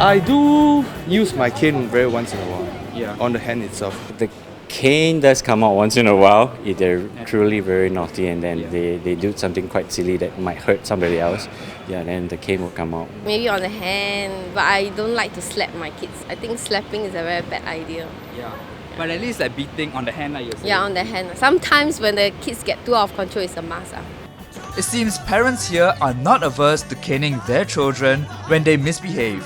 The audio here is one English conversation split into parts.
I do use my cane very once in a while. Yeah. On the hand itself. The cane does come out once in a while if they're truly very naughty and then they do something quite silly that might hurt somebody else. Yeah, then the cane will come out. Maybe on the hand, but I don't like to slap my kids. I think slapping is a very bad idea. Yeah. But at least like beating on the hand, like you're saying. Yeah, on the hand. Sometimes when the kids get too out of control, it's a must. It seems parents here are not averse to caning their children when they misbehave.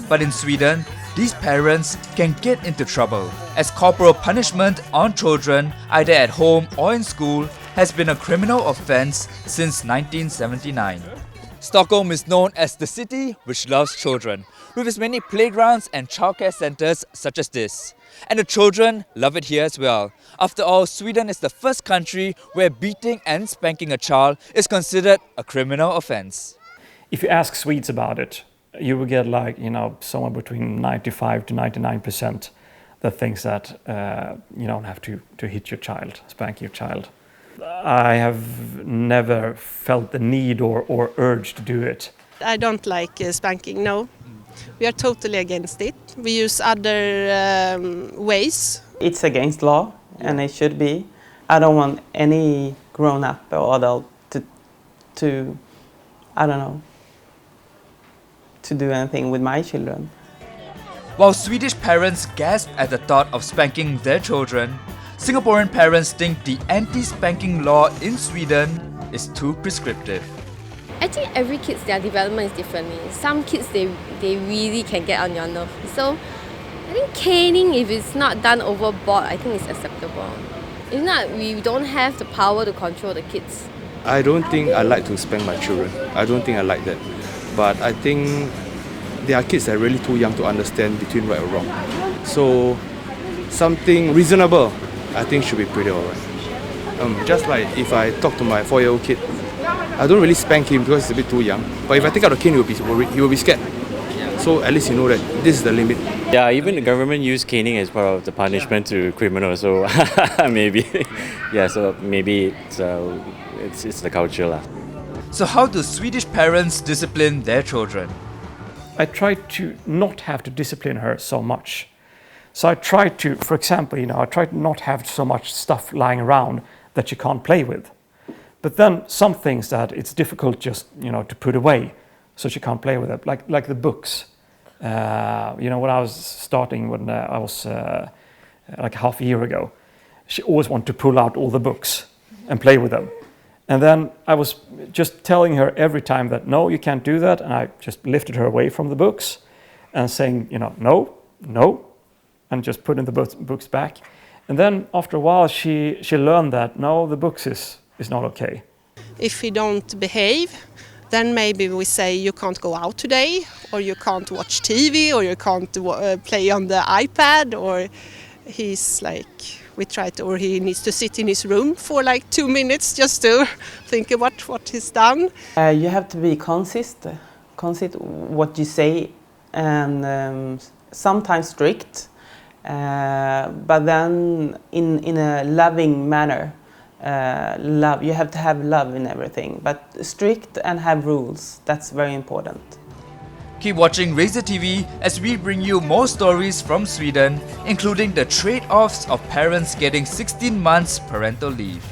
But in Sweden, these parents can get into trouble, as corporal punishment on children, either at home or in school, has been a criminal offence since 1979. Stockholm is known as the city which loves children, with its many playgrounds and childcare centres such as this. And the children love it here as well. After all, Sweden is the first country where beating and spanking a child is considered a criminal offence. If you ask Swedes about it, you will get somewhere between 95 to 99% that thinks that you don't have to hit your child, spank your child. I have never felt the need or urge to do it. I don't like spanking, no. We are totally against it. We use other ways. It's against law, and it should be. I don't want any grown-up or adult to do anything with my children. While Swedish parents gasp at the thought of spanking their children, Singaporean parents think the anti-spanking law in Sweden is too prescriptive. I think every kid's their development is differently. Some kids they really can get on your nerve. So I think caning, if it's not done overboard, I think it's acceptable. If not, we don't have the power to control the kids. I don't think I like to spank my children. I don't think I like that. But I think there are kids that are really too young to understand between right or wrong. So something reasonable, I think should be pretty alright. Just like if I talk to my 4-year-old kid, I don't really spank him because he's a bit too young. But if I take out the cane, he will be worried. He will be scared. So at least you know that this is the limit. Yeah, even the government use caning as part of the punishment to criminals. So maybe, yeah. So maybe it's the culture lah. So how do Swedish parents discipline their children? I try to not have to discipline her so much. So I try to, for example, I try to not have so much stuff lying around that she can't play with. But then some things that it's difficult just, to put away so she can't play with it, like the books. When I was starting, when I was like half a year ago, she always wanted to pull out all the books and play with them. And then I was just telling her every time that, no, you can't do that. And I just lifted her away from the books and saying, no, and just putting the books back. And then after a while, she learned that, no, the books is not okay. If he don't behave, then maybe we say you can't go out today, or you can't watch TV, or you can't play on the iPad, or he's like, or he needs to sit in his room for like 2 minutes just to think about what he's done. You have to be consistent what you say, and sometimes strict, but then in a loving manner. Love, you have to have love in everything, but strict and have rules. That's very important. Keep watching Razor TV as we bring you more stories from Sweden, including the trade-offs of parents getting 16 months parental leave.